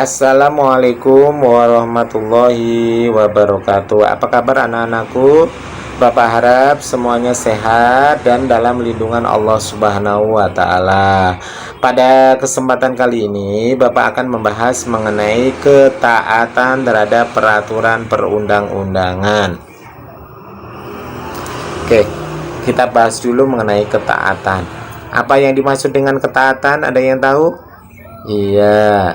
Assalamualaikum warahmatullahi wabarakatuh. Apa kabar anak-anakku? Bapak harap semuanya sehat dan dalam lindungan Allah Subhanahu wa Ta'ala. Pada kesempatan kali ini, Bapak akan membahas mengenai ketaatan terhadap peraturan perundang-undangan. Oke, kita bahas dulu mengenai ketaatan. Apa yang dimaksud dengan ketaatan? Ada yang tahu? Iya,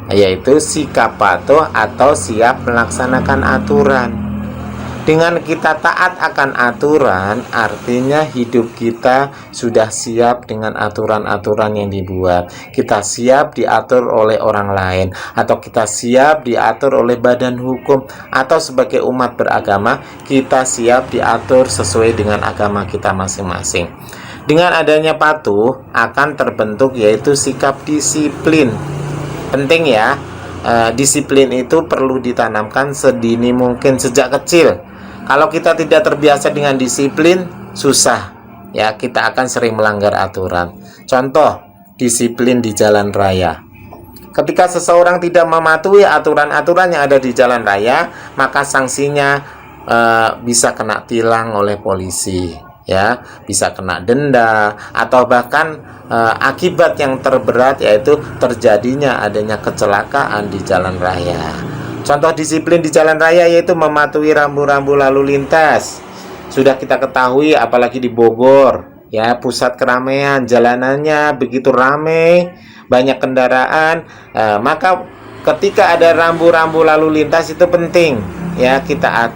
yaitu sikap patuh atau siap melaksanakan aturan. Dengan kita taat akan aturan, artinya hidup kita sudah siap dengan aturan-aturan yang dibuat. Kita siap diatur oleh orang lain, atau kita siap diatur oleh badan hukum, atau sebagai umat beragama, kita siap diatur sesuai dengan agama kita masing-masing. Dengan adanya patuh akan terbentuk yaitu sikap disiplin. Penting ya, disiplin itu perlu ditanamkan sedini mungkin sejak kecil. Kalau kita tidak terbiasa dengan disiplin, susah ya, kita akan sering melanggar aturan. Contoh, disiplin di jalan raya. Ketika seseorang tidak mematuhi aturan-aturan yang ada di jalan raya, maka sanksinya bisa kena tilang oleh polisi. Ya, bisa kena denda atau bahkan akibat yang terberat yaitu terjadinya adanya kecelakaan di jalan raya. Contoh disiplin di jalan raya yaitu mematuhi rambu-rambu lalu lintas. Sudah kita ketahui apalagi di Bogor, ya, pusat keramaian, jalanannya begitu ramai, banyak kendaraan, maka ketika ada rambu-rambu lalu lintas itu penting ya kita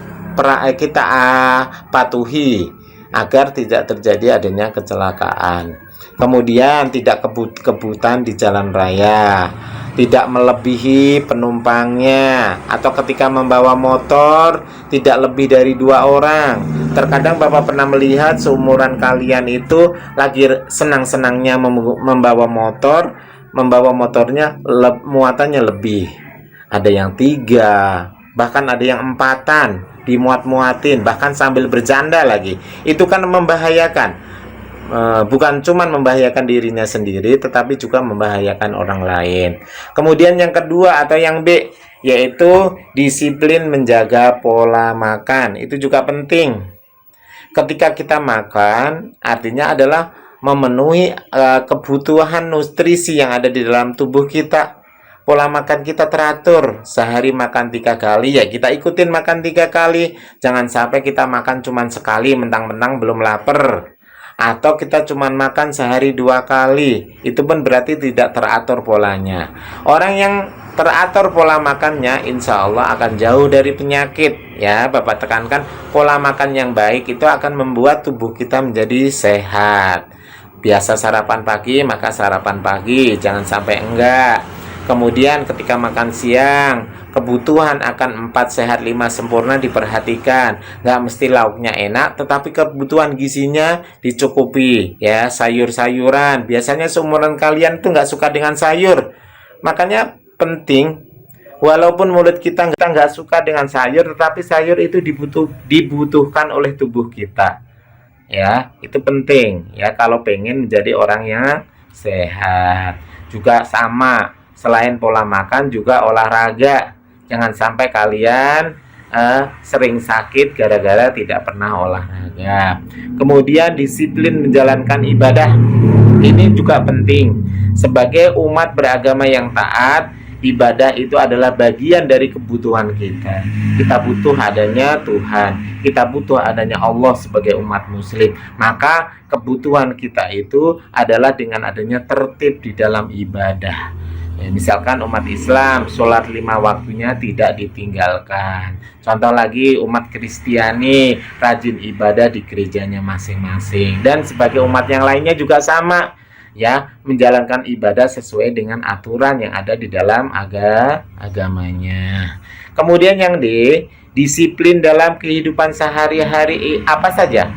patuhi agar tidak terjadi adanya kecelakaan. Kemudian tidak kebut-kebutan di jalan raya, tidak melebihi penumpangnya, atau ketika membawa motor tidak lebih dari 2 orang. Terkadang Bapak pernah melihat seumuran kalian itu lagi senang-senangnya membawa motornya muatannya lebih. Ada yang 3, bahkan ada yang 4-an, dimuat-muatin, bahkan sambil bercanda lagi. Itu kan membahayakan. Bukan cuma membahayakan dirinya sendiri, tetapi juga membahayakan orang lain. Kemudian yang kedua atau yang B, yaitu disiplin menjaga pola makan. Itu juga penting. Ketika kita makan, artinya adalah memenuhi kebutuhan nutrisi yang ada di dalam tubuh kita. Pola makan kita teratur, sehari makan 3 kali, ya kita ikutin makan 3 kali. Jangan sampai kita makan cuma sekali, mentang-mentang belum lapar. Atau kita cuma makan sehari 2 kali, itu pun berarti tidak teratur polanya. Orang yang teratur pola makannya, insya Allah akan jauh dari penyakit. Ya, Bapak tekankan, pola makan yang baik itu akan membuat tubuh kita menjadi sehat. Biasa sarapan pagi, maka sarapan pagi, jangan sampai enggak. Kemudian ketika makan siang, kebutuhan akan 4 sehat 5 sempurna diperhatikan. Nggak mesti lauknya enak, tetapi kebutuhan gizinya dicukupi. Ya, sayur-sayuran. Biasanya seumuran kalian tuh nggak suka dengan sayur. Makanya penting, walaupun mulut kita nggak suka dengan sayur, tetapi sayur itu dibutuhkan oleh tubuh kita. Ya, itu penting. Ya, kalau pengen menjadi orang yang sehat. Juga sama. Selain pola makan juga olahraga. Jangan sampai kalian sering sakit gara-gara tidak pernah olahraga. Kemudian disiplin menjalankan ibadah. Ini juga penting. Sebagai umat beragama yang taat, ibadah itu adalah bagian dari kebutuhan kita. Kita butuh adanya Tuhan. Kita butuh adanya Allah sebagai umat muslim. Maka kebutuhan kita itu adalah dengan adanya tertib di dalam ibadah. Ya, misalkan umat Islam sholat 5 waktunya tidak ditinggalkan. Contoh lagi umat Kristiani rajin ibadah di gerejanya masing-masing. Dan sebagai umat yang lainnya juga sama, ya, menjalankan ibadah sesuai dengan aturan yang ada di dalam agamanya. Kemudian yang D, disiplin dalam kehidupan sehari-hari apa saja.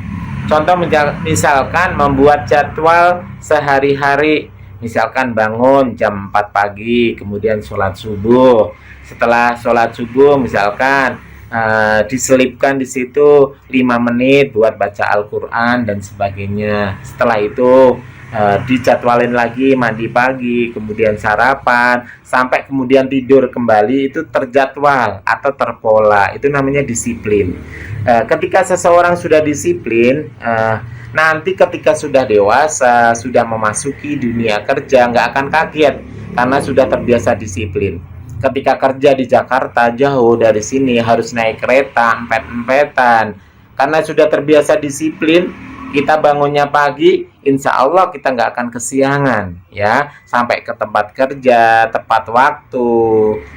Contoh misalkan membuat jadwal sehari-hari. Misalkan bangun jam 4 pagi, kemudian sholat subuh. Setelah sholat subuh, misalkan diselipkan di situ 5 menit buat baca Al-Quran dan sebagainya. Setelah itu dijadwalin lagi mandi pagi, kemudian sarapan, sampai kemudian tidur kembali, itu terjadwal atau terpola. Itu namanya disiplin. Ketika seseorang sudah disiplin, nanti ketika sudah dewasa, sudah memasuki dunia kerja, nggak akan kaget karena sudah terbiasa disiplin. Ketika kerja di Jakarta, jauh dari sini, harus naik kereta empet-empetan, karena sudah terbiasa disiplin. Kita bangunnya pagi, insya Allah kita nggak akan kesiangan, ya, sampai ke tempat kerja tepat waktu,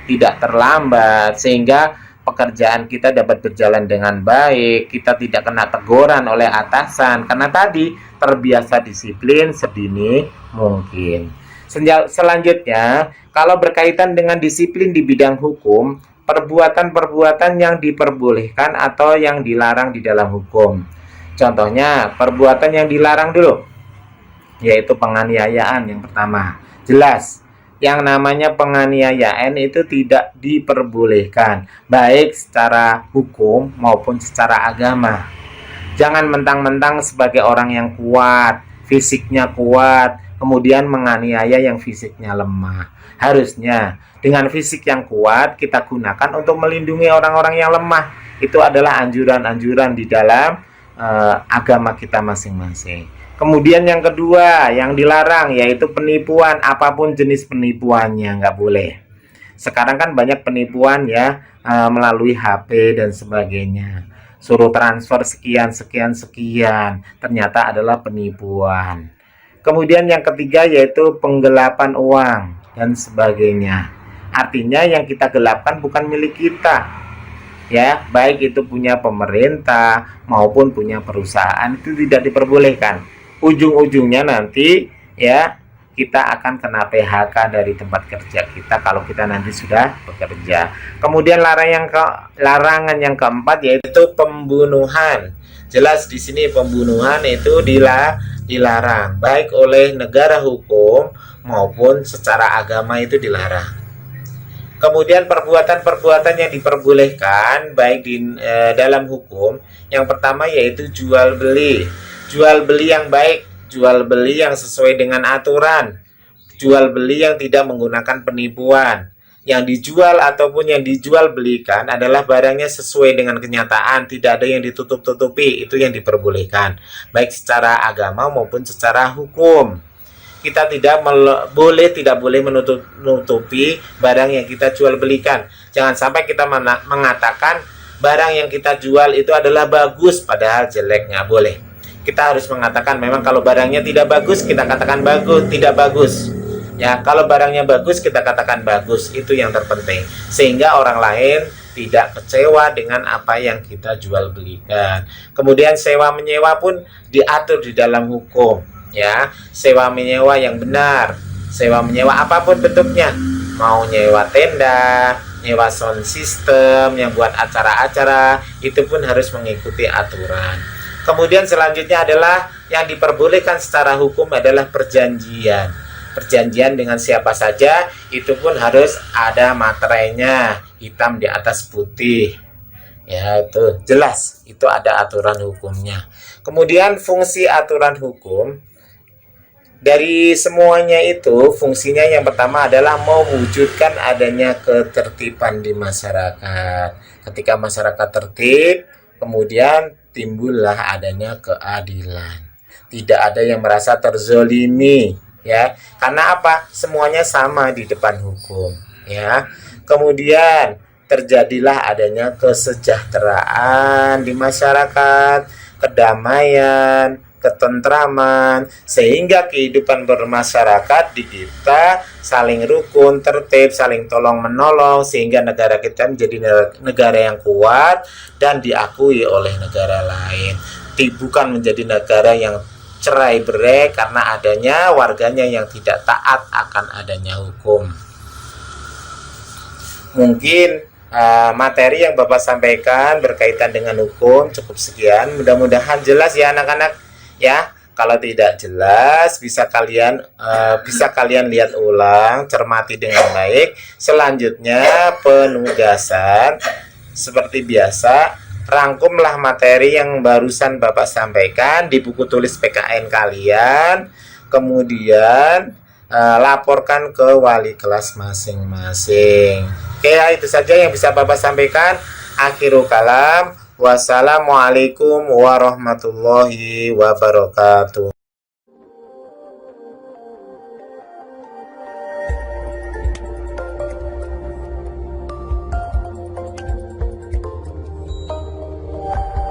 tidak terlambat, sehingga pekerjaan kita dapat berjalan dengan baik. Kita tidak kena teguran oleh atasan karena tadi terbiasa disiplin sedini mungkin. Selanjutnya, kalau berkaitan dengan disiplin di bidang hukum, perbuatan-perbuatan yang diperbolehkan atau yang dilarang di dalam hukum. Contohnya, perbuatan yang dilarang dulu, yaitu penganiayaan yang pertama. Jelas, yang namanya penganiayaan itu tidak diperbolehkan, baik secara hukum maupun secara agama. Jangan mentang-mentang sebagai orang yang kuat, fisiknya kuat, kemudian menganiaya yang fisiknya lemah. Harusnya dengan fisik yang kuat kita gunakan untuk melindungi orang-orang yang lemah. Itu adalah anjuran-anjuran di dalam agama kita masing-masing. Kemudian yang kedua yang dilarang yaitu penipuan, apapun jenis penipuannya nggak boleh. Sekarang kan banyak penipuan ya, melalui HP dan sebagainya. Suruh transfer sekian, ternyata adalah penipuan. Kemudian yang ketiga yaitu penggelapan uang dan sebagainya. Artinya yang kita gelapkan bukan milik kita, ya, baik itu punya pemerintah maupun punya perusahaan, itu tidak diperbolehkan. Ujung-ujungnya nanti ya kita akan kena PHK dari tempat kerja kita kalau kita nanti sudah bekerja. Kemudian larangan yang keempat yaitu pembunuhan. Jelas di sini pembunuhan itu dilarang, baik oleh negara hukum maupun secara agama itu dilarang. Kemudian perbuatan-perbuatan yang diperbolehkan baik di dalam hukum, yang pertama yaitu jual beli. Jual beli yang baik, jual beli yang sesuai dengan aturan, jual beli yang tidak menggunakan penipuan. Yang dijual ataupun yang dijual belikan adalah barangnya sesuai dengan kenyataan, tidak ada yang ditutup-tutupi, itu yang diperbolehkan, baik secara agama maupun secara hukum. Kita tidak boleh menutupi barang yang kita jual belikan. Jangan sampai kita mengatakan barang yang kita jual itu adalah bagus padahal jelek, nggak boleh. Kita harus mengatakan memang kalau barangnya tidak bagus kita katakan bagus, tidak bagus. Ya, kalau barangnya bagus kita katakan bagus, itu yang terpenting. Sehingga orang lain tidak kecewa dengan apa yang kita jual belikan. Kemudian sewa menyewa pun diatur di dalam hukum. Ya, sewa menyewa yang benar, sewa menyewa apapun bentuknya, mau nyewa tenda, nyewa sound system yang buat acara-acara, itu pun harus mengikuti aturan. Kemudian selanjutnya adalah yang diperbolehkan secara hukum adalah perjanjian. Perjanjian dengan siapa saja itu pun harus ada materainya, hitam di atas putih. Ya, itu jelas, itu ada aturan hukumnya. Kemudian fungsi aturan hukum dari semuanya itu, fungsinya yang pertama adalah mewujudkan adanya ketertiban di masyarakat. Ketika masyarakat tertib, kemudian timbullah adanya keadilan. Tidak ada yang merasa terzolimi, ya. Karena apa? Semuanya sama di depan hukum, ya. Kemudian terjadilah adanya kesejahteraan di masyarakat, kedamaian, ketentraman, sehingga kehidupan bermasyarakat di kita saling rukun, tertib, saling tolong menolong, sehingga negara kita menjadi negara yang kuat dan diakui oleh negara lain. Bukan menjadi negara yang cerai-berai karena adanya warganya yang tidak taat akan adanya hukum. Mungkin materi yang Bapak sampaikan berkaitan dengan hukum cukup sekian. Mudah-mudahan jelas ya anak-anak. Ya, kalau tidak jelas bisa kalian lihat ulang, cermati dengan baik. Selanjutnya penugasan seperti biasa, rangkumlah materi yang barusan Bapak sampaikan di buku tulis PKN kalian. kemudian laporkan ke wali kelas masing-masing. Oke, ya, itu saja yang bisa Bapak sampaikan. Akhirul kalam. Wassalamualaikum warahmatullahi wabarakatuh.